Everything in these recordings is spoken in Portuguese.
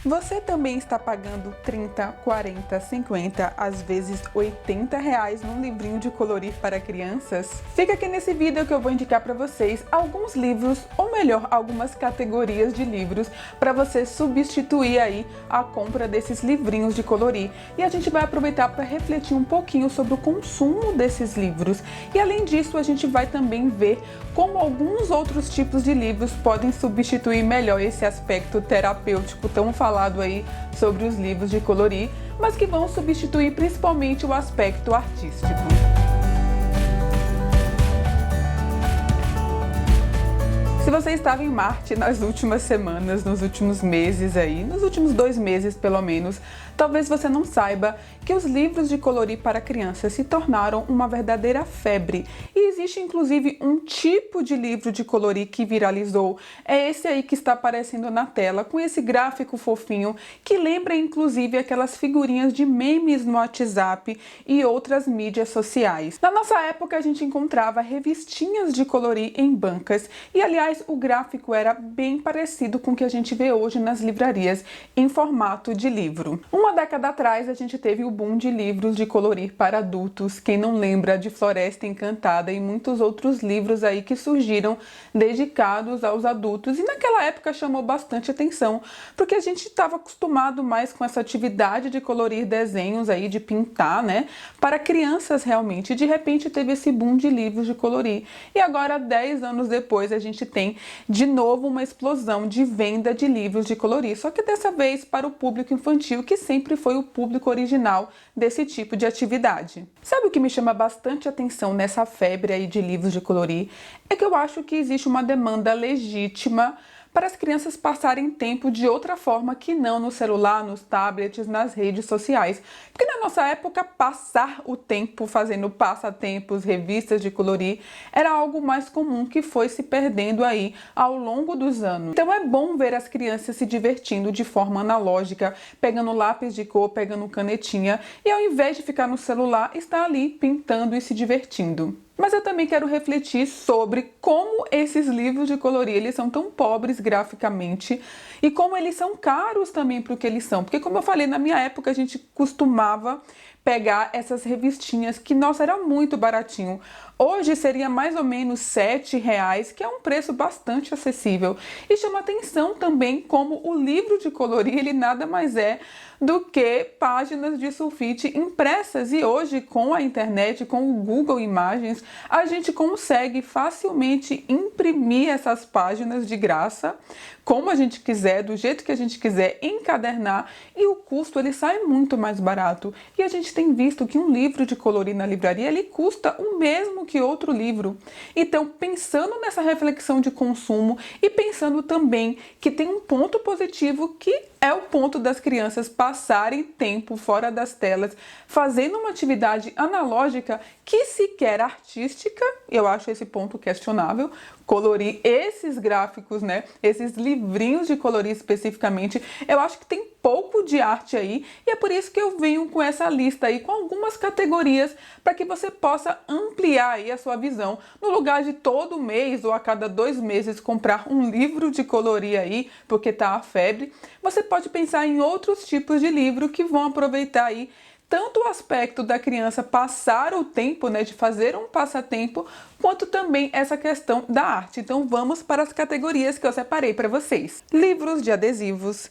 Você também está pagando 30, 40, 50, às vezes R$ 80 num livrinho de colorir para crianças? Fica aqui nesse vídeo que eu vou indicar para vocês alguns livros, ou melhor, algumas categorias de livros para você substituir aí a compra desses livrinhos de colorir. E a gente vai aproveitar para refletir um pouquinho sobre o consumo desses livros. E além disso, a gente vai também ver como alguns outros tipos de livros podem substituir melhor esse aspecto terapêutico tão falado aí sobre os livros de colorir, mas que vão substituir principalmente o aspecto artístico. Se você estava em Marte nas últimas semanas, nos últimos meses aí, nos últimos 2 meses pelo menos, talvez você não saiba que os livros de colorir para crianças se tornaram uma verdadeira febre. E existe inclusive um tipo de livro de colorir que viralizou. É esse aí que está aparecendo na tela, com esse gráfico fofinho, que lembra inclusive aquelas figurinhas de memes no WhatsApp e outras mídias sociais. Na nossa época a gente encontrava revistinhas de colorir em bancas e, aliás, o gráfico era bem parecido com o que a gente vê hoje nas livrarias em formato de livro. Uma década atrás a gente teve o boom de livros de colorir para adultos. Quem não lembra de Floresta Encantada e muitos outros livros aí que surgiram dedicados aos adultos, e naquela época chamou bastante atenção, porque a gente estava acostumado mais com essa atividade de colorir desenhos aí, de pintar, né, para crianças realmente. E de repente teve esse boom de livros de colorir. E agora, 10 anos depois, a gente tem de novo uma explosão de venda de livros de colorir, só que dessa vez para o público infantil, que sempre foi o público original desse tipo de atividade. Sabe o que me chama bastante atenção nessa febre aí de livros de colorir? É que eu acho que existe uma demanda legítima para as crianças passarem tempo de outra forma que não no celular, nos tablets, nas redes sociais. Porque na nossa época, passar o tempo fazendo passatempos, revistas de colorir, era algo mais comum que foi se perdendo aí ao longo dos anos. Então é bom ver as crianças se divertindo de forma analógica, pegando lápis de cor, pegando canetinha, e ao invés de ficar no celular, está ali pintando e se divertindo. Mas eu também quero refletir sobre como esses livros de colorir eles são tão pobres graficamente e como eles são caros também para o que eles são. Porque, como eu falei, na minha época a gente costumava pegar essas revistinhas que, nossa, era muito baratinho. Hoje seria mais ou menos R$ 7, que é um preço bastante acessível. E chama atenção também como o livro de colorir, ele nada mais é do que páginas de sulfite impressas. E hoje, com a internet, com o Google Imagens, a gente consegue facilmente imprimir essas páginas de graça, como a gente quiser, do jeito que a gente quiser, encadernar, e o custo ele sai muito mais barato. E a gente tem visto que um livro de colorir na livraria ele custa o mesmo que outro livro. Então, pensando nessa reflexão de consumo e pensando também que tem um ponto positivo, que é o ponto das crianças passarem tempo fora das telas, fazendo uma atividade analógica que sequer artística, eu acho esse ponto questionável, colorir esses gráficos, né, esses livrinhos de colorir especificamente, eu acho que tem pouco de arte aí, e é por isso que eu venho com essa lista aí, com algumas categorias, para que você possa ampliar aí a sua visão, no lugar de todo mês ou a cada 2 meses comprar um livro de colorir aí, porque tá a febre, você pode pensar em outros tipos de livro que vão aproveitar aí tanto o aspecto da criança passar o tempo, né, de fazer um passatempo, quanto também essa questão da arte. Então vamos para as categorias que eu separei para vocês. Livros de adesivos,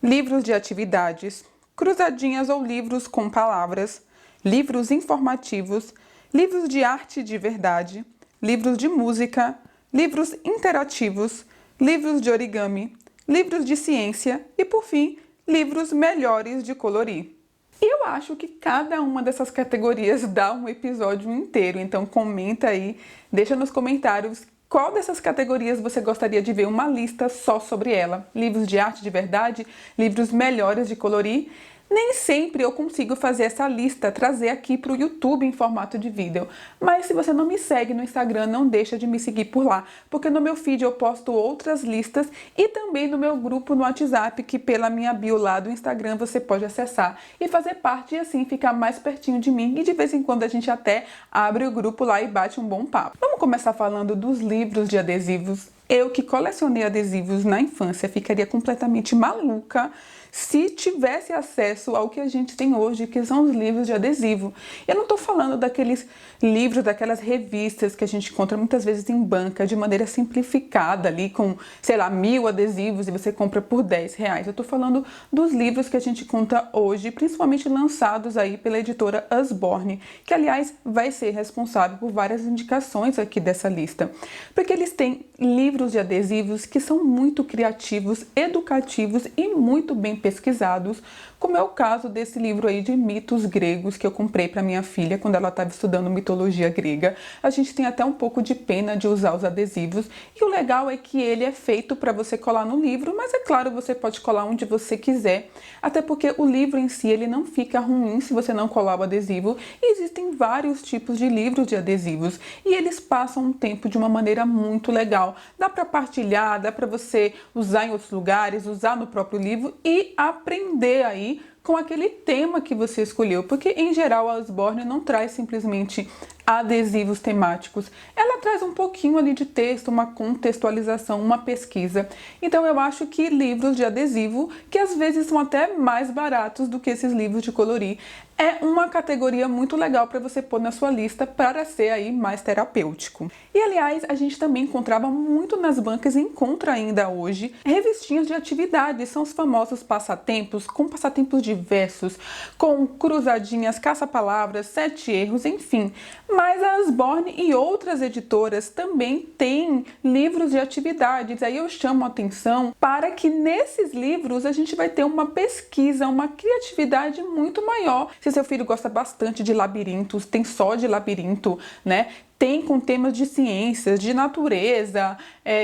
livros de atividades, cruzadinhas ou livros com palavras, livros informativos, livros de arte de verdade, livros de música, livros interativos, livros de origami, livros de ciência e, por fim, livros melhores de colorir. E eu acho que cada uma dessas categorias dá um episódio inteiro, então comenta aí, deixa nos comentários qual dessas categorias você gostaria de ver uma lista só sobre ela. Livros de arte de verdade, livros melhores de colorir. Nem sempre eu consigo fazer essa lista, trazer aqui para o YouTube em formato de vídeo. Mas se você não me segue no Instagram, não deixa de me seguir por lá, porque no meu feed eu posto outras listas e também no meu grupo no WhatsApp, que pela minha bio lá do Instagram você pode acessar e fazer parte e assim ficar mais pertinho de mim, e de vez em quando a gente até abre o grupo lá e bate um bom papo. Vamos começar falando dos livros de adesivos. Eu que colecionei adesivos na infância ficaria completamente maluca se tivesse acesso ao que a gente tem hoje, que são os livros de adesivo. Eu não estou falando daqueles livros, daquelas revistas que a gente encontra muitas vezes em banca, de maneira simplificada ali, com, sei lá, 1000 adesivos e você compra por R$10. Eu estou falando dos livros que a gente conta hoje, principalmente lançados aí pela editora Usborne, que aliás vai ser responsável por várias indicações aqui dessa lista, porque eles têm livros de adesivos que são muito criativos, educativos e muito bem pesquisados, como é o caso desse livro aí de mitos gregos que eu comprei para minha filha quando ela estava estudando mitologia grega. A gente tem até um pouco de pena de usar os adesivos e o legal é que ele é feito para você colar no livro, mas é claro, você pode colar onde você quiser, até porque o livro em si ele não fica ruim se você não colar o adesivo. E existem vários tipos de livros de adesivos e eles passam um tempo de uma maneira muito legal. Dá para partilhar, dá para você usar em outros lugares, usar no próprio livro e aprender aí com aquele tema que você escolheu, porque em geral a Usborne não traz simplesmente adesivos temáticos, ela traz um pouquinho ali de texto, uma contextualização, uma pesquisa. Então eu acho que livros de adesivo, que às vezes são até mais baratos do que esses livros de colorir, é uma categoria muito legal para você pôr na sua lista para ser aí mais terapêutico. E aliás, a gente também encontrava muito nas bancas e encontra ainda hoje revistinhas de atividades, são os famosos passatempos, com passatempos diversos, com cruzadinhas, caça-palavras, 7 erros, enfim. Mas a Usborne e outras editoras também têm livros de atividades. Aí eu chamo a atenção para que nesses livros a gente vai ter uma pesquisa, uma criatividade muito maior. Se seu filho gosta bastante de labirintos, tem só de labirinto, né? Tem com temas de ciências, de natureza,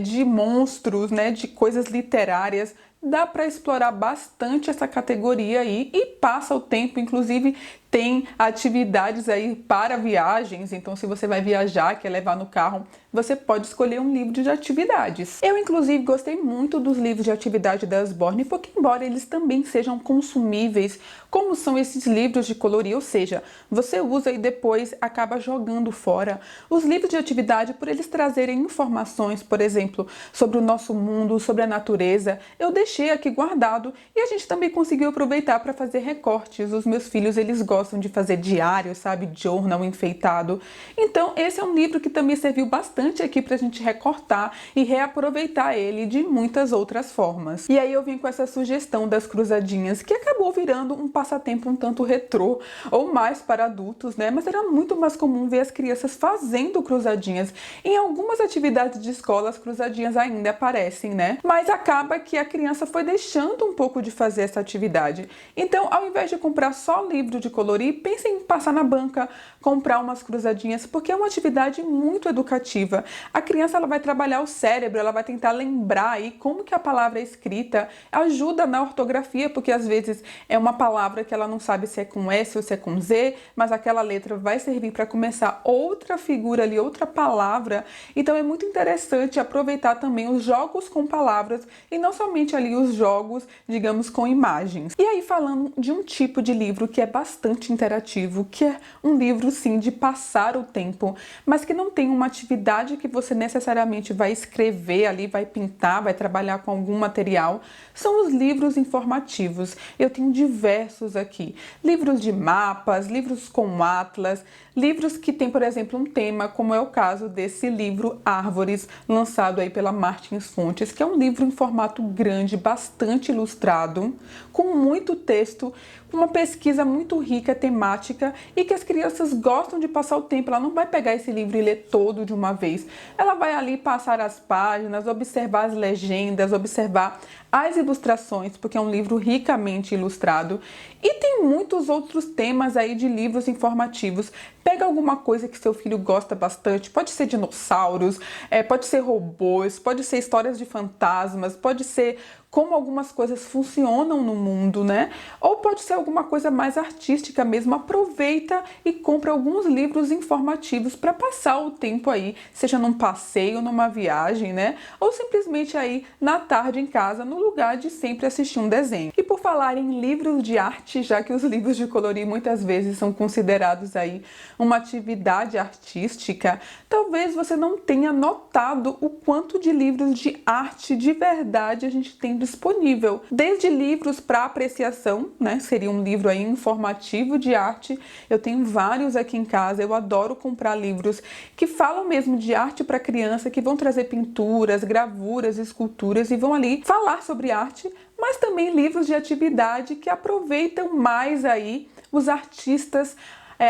de monstros, né? De coisas literárias. Dá para explorar bastante essa categoria aí e passa o tempo, inclusive tem atividades aí para viagens, então se você vai viajar, quer levar no carro, você pode escolher um livro de atividades. Eu inclusive gostei muito dos livros de atividade da Usborne, porque embora eles também sejam consumíveis, como são esses livros de colorir, ou seja, você usa e depois acaba jogando fora. Os livros de atividade, por eles trazerem informações, por exemplo, sobre o nosso mundo, sobre a natureza, eu deixei aqui guardado e a gente também conseguiu aproveitar para fazer recortes. Os meus filhos, eles gostam de fazer diário, sabe, journal enfeitado. Então esse é um livro que também serviu bastante aqui pra gente recortar e reaproveitar ele de muitas outras formas. E aí eu vim com essa sugestão das cruzadinhas, que acabou virando um passatempo um tanto retrô, ou mais para adultos, né? Mas era muito mais comum ver as crianças fazendo cruzadinhas. Em algumas atividades de escola as cruzadinhas ainda aparecem, né? Mas acaba que a criança foi deixando um pouco de fazer essa atividade. Então, ao invés de comprar só livro de colorir, pense em passar na banca, comprar umas cruzadinhas, porque é uma atividade muito educativa. A criança ela vai trabalhar o cérebro, ela vai tentar lembrar aí como que a palavra é escrita, ajuda na ortografia, porque às vezes é uma palavra que ela não sabe se é com S ou se é com Z, mas aquela letra vai servir para começar outra figura ali, outra palavra. Então é muito interessante aproveitar também os jogos com palavras e não somente ali os jogos, digamos, com imagens. E aí falando de um tipo de livro que é bastante interativo, que é um livro sim de passar o tempo, mas que não tem uma atividade que você necessariamente vai escrever ali, vai pintar, vai trabalhar com algum material, são os livros informativos. Eu tenho diversos aqui, livros de mapas, livros com atlas, livros que tem, por exemplo, um tema, como é o caso desse livro Árvores, lançado aí pela Martins Fontes, que é um livro em formato grande, bastante ilustrado, com muito texto, uma pesquisa muito rica, temática, e que as crianças gostam de passar o tempo. Ela não vai pegar esse livro e ler todo de uma vez. Ela vai ali passar as páginas, observar as legendas, observar as ilustrações, porque é um livro ricamente ilustrado. E tem muitos outros temas aí de livros informativos. Pega alguma coisa que seu filho gosta bastante, pode ser dinossauros, pode ser robôs, pode ser histórias de fantasmas, pode ser como algumas coisas funcionam no mundo, né? Ou pode ser alguma coisa mais artística mesmo. Aproveita e compra alguns livros informativos para passar o tempo aí, seja num passeio, numa viagem, né? Ou simplesmente aí na tarde em casa, no lugar de sempre assistir um desenho. E por falar em livros de arte, já que os livros de colorir muitas vezes são considerados aí uma atividade artística, talvez você não tenha notado o quanto de livros de arte de verdade a gente tem disponível, desde livros para apreciação, né? Seria um livro aí informativo de arte. Eu tenho vários aqui em casa, eu adoro comprar livros que falam mesmo de arte para criança, que vão trazer pinturas, gravuras, esculturas e vão ali falar sobre arte, mas também livros de atividade que aproveitam mais aí os artistas.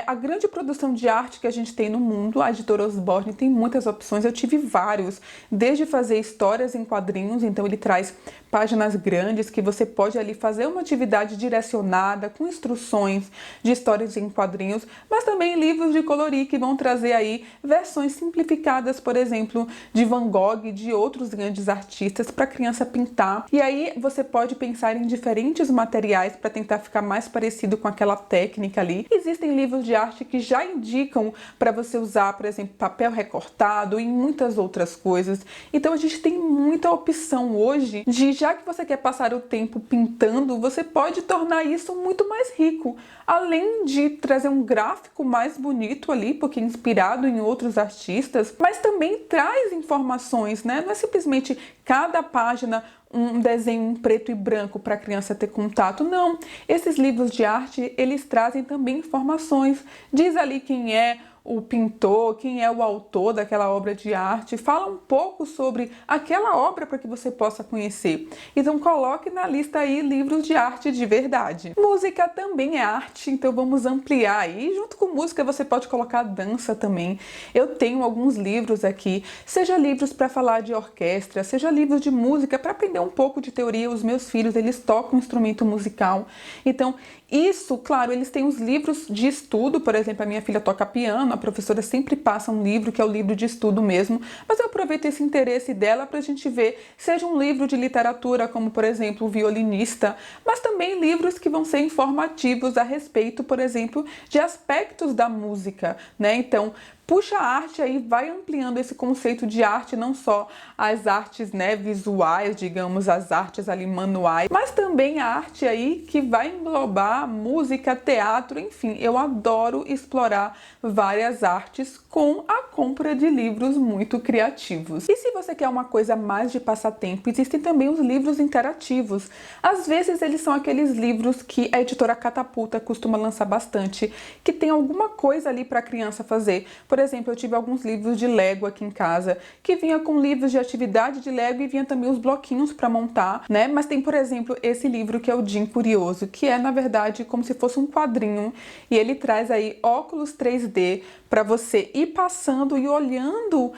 A grande produção de arte que a gente tem no mundo, a editora Usborne tem muitas opções, eu tive vários, desde fazer histórias em quadrinhos, então ele traz páginas grandes que você pode ali fazer uma atividade direcionada, com instruções de histórias em quadrinhos, mas também livros de colorir que vão trazer aí versões simplificadas, por exemplo, de Van Gogh e de outros grandes artistas para a criança pintar. E aí você pode pensar em diferentes materiais para tentar ficar mais parecido com aquela técnica ali. Existem livros de arte que já indicam para você usar, por exemplo, papel recortado e muitas outras coisas. Então a gente tem muita opção hoje de, já que você quer passar o tempo pintando, você pode tornar isso muito mais rico. Além de trazer um gráfico mais bonito ali, porque é inspirado em outros artistas, mas também traz informações, né? Não é simplesmente cada página um desenho em preto e branco para a criança ter contato, não. Esses livros de arte, eles trazem também informações. Diz ali quem é o pintor, quem é o autor daquela obra de arte, fala um pouco sobre aquela obra para que você possa conhecer. Então coloque na lista aí livros de arte de verdade. Música também é arte, então vamos ampliar aí. Junto com música você pode colocar dança também. Eu tenho alguns livros aqui, seja livros para falar de orquestra, seja livros de música para aprender um pouco de teoria. Os meus filhos, eles tocam instrumento musical, então isso, claro, eles têm os livros de estudo, por exemplo, a minha filha toca piano, a professora sempre passa um livro que é o livro de estudo mesmo, mas eu aproveito esse interesse dela para a gente ver, seja um livro de literatura, como por exemplo o Violinista, mas também livros que vão ser informativos a respeito, por exemplo, de aspectos da música, né? Então, puxa a arte aí, vai ampliando esse conceito de arte, não só as artes, né, visuais, digamos, as artes ali manuais, mas também a arte aí que vai englobar música, teatro, enfim, eu adoro explorar várias artes com a compra de livros muito criativos. E se você quer uma coisa mais de passatempo, existem também os livros interativos. Às vezes eles são aqueles livros que a editora Catapulta costuma lançar bastante, que tem alguma coisa ali para a criança fazer. Por exemplo, eu tive alguns livros de Lego aqui em casa, que vinha com livros de atividade de Lego e vinha também os bloquinhos para montar, né? Mas tem, por exemplo, esse livro que é o Jim Curioso, que é, na verdade, como se fosse um quadrinho, e ele traz aí óculos 3D para você ir passando e olhando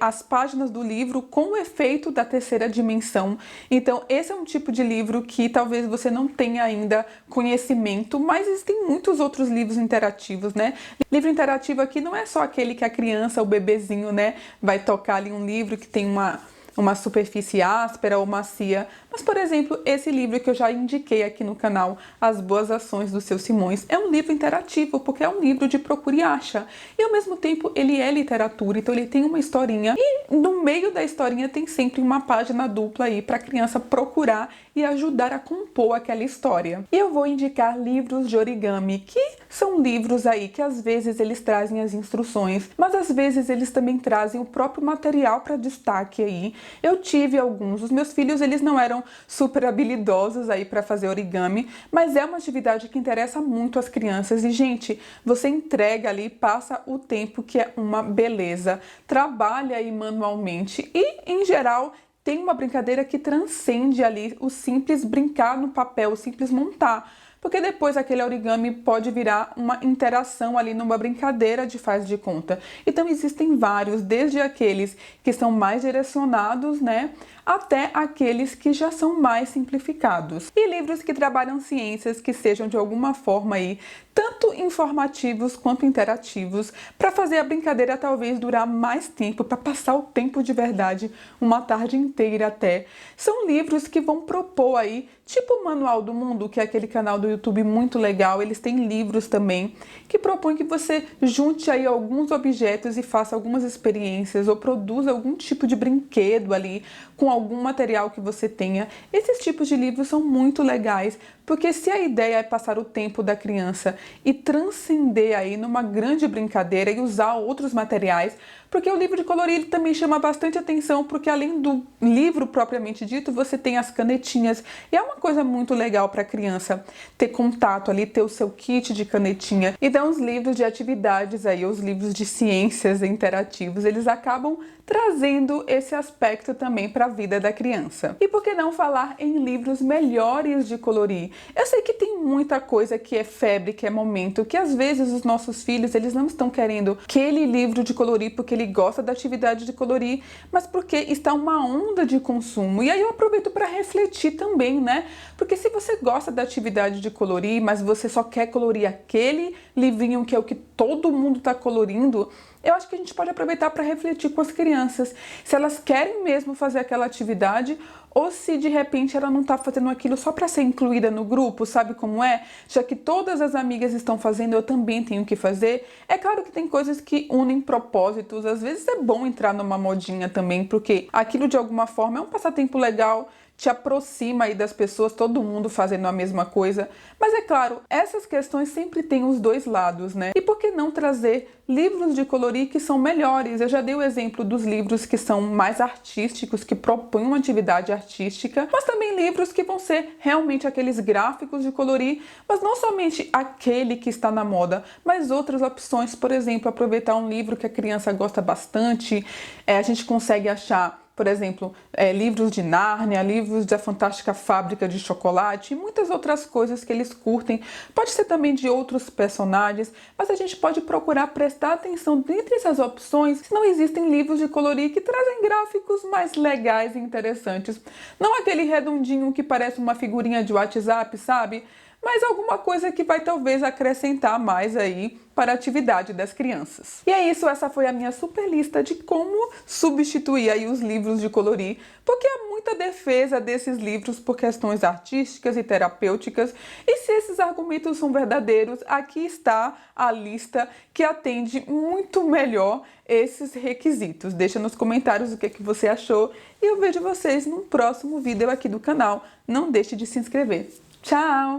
as páginas do livro com o efeito da terceira dimensão. Então, esse é um tipo de livro que talvez você não tenha ainda conhecimento, mas existem muitos outros livros interativos, né? Livro interativo aqui não é só aquele que a criança, o bebezinho, né, vai tocar ali um livro que tem uma superfície áspera ou macia. Mas, por exemplo, esse livro que eu já indiquei aqui no canal, As Boas Ações do Seu Simões, é um livro interativo, porque é um livro de procura e acha. E, ao mesmo tempo, ele é literatura, então ele tem uma historinha. E, no meio da historinha, tem sempre uma página dupla aí para a criança procurar e ajudar a compor aquela história. E eu vou indicar livros de origami, que são livros aí que, às vezes, eles trazem as instruções, mas, às vezes, eles também trazem o próprio material para destaque aí. Eu tive alguns. Os meus filhos, eles não eram super habilidosos aí para fazer origami, mas é uma atividade que interessa muito as crianças. E, gente, você entrega ali, passa o tempo, que é uma beleza. Trabalha aí manualmente e, em geral, tem uma brincadeira que transcende ali o simples brincar no papel, o simples montar. Porque depois aquele origami pode virar uma interação ali numa brincadeira de faz de conta. Então existem vários, desde aqueles que são mais direcionados, né, até aqueles que já são mais simplificados. E livros que trabalham ciências que sejam de alguma forma aí tanto informativos quanto interativos, para fazer a brincadeira talvez durar mais tempo, para passar o tempo de verdade, uma tarde inteira até. São livros que vão propor aí, tipo o Manual do Mundo, que é aquele canal do YouTube muito legal. Eles têm livros também que propõem que você junte aí alguns objetos e faça algumas experiências ou produza algum tipo de brinquedo ali com algum material que você tenha. Esses tipos de livros são muito legais porque se a ideia é passar o tempo da criança e transcender aí numa grande brincadeira e usar outros materiais, porque o livro de colorir ele também chama bastante atenção, porque além do livro propriamente dito, você tem as canetinhas, e é uma coisa muito legal para a criança ter contato ali, ter o seu kit de canetinha. Então os livros de atividades aí, os livros de ciências interativos, eles acabam trazendo esse aspecto também para a vida da criança. E por que não falar em livros melhores de colorir? Eu sei que tem muita coisa que é febre, que é momento, que às vezes os nossos filhos, eles não estão querendo aquele livro de colorir porque ele gosta da atividade de colorir, mas porque está uma onda de consumo. E aí eu aproveito para refletir também, né? Porque se você gosta da atividade de colorir, mas você só quer colorir aquele livrinho que é o que todo mundo está colorindo, eu acho que a gente pode aproveitar para refletir com as crianças, se elas querem mesmo fazer aquela atividade ou se de repente ela não está fazendo aquilo só para ser incluída no grupo, sabe como é? Já que todas as amigas estão fazendo, eu também tenho que fazer. É claro que tem coisas que unem propósitos, às vezes é bom entrar numa modinha também, porque aquilo de alguma forma é um passatempo legal, te aproxima aí das pessoas, todo mundo fazendo a mesma coisa. Mas é claro, essas questões sempre têm os dois lados, né? E por que não trazer livros de colorir que são melhores? Eu já dei o exemplo dos livros que são mais artísticos, que propõem uma atividade artística, mas também livros que vão ser realmente aqueles gráficos de colorir, mas não somente aquele que está na moda, mas outras opções. Por exemplo, aproveitar um livro que a criança gosta bastante, a gente consegue achar, por exemplo, livros de Nárnia, livros da Fantástica Fábrica de Chocolate e muitas outras coisas que eles curtem. Pode ser também de outros personagens, mas a gente pode procurar prestar atenção dentre essas opções se não existem livros de colorir que trazem gráficos mais legais e interessantes. Não aquele redondinho que parece uma figurinha de WhatsApp, sabe? Mas alguma coisa que vai talvez acrescentar mais aí para a atividade das crianças. E é isso, essa foi a minha super lista de como substituir aí os livros de colorir, porque há muita defesa desses livros por questões artísticas e terapêuticas, e se esses argumentos são verdadeiros, aqui está a lista que atende muito melhor esses requisitos. Deixa nos comentários o que você achou e eu vejo vocês num próximo vídeo aqui do canal. Não deixe de se inscrever. Tchau!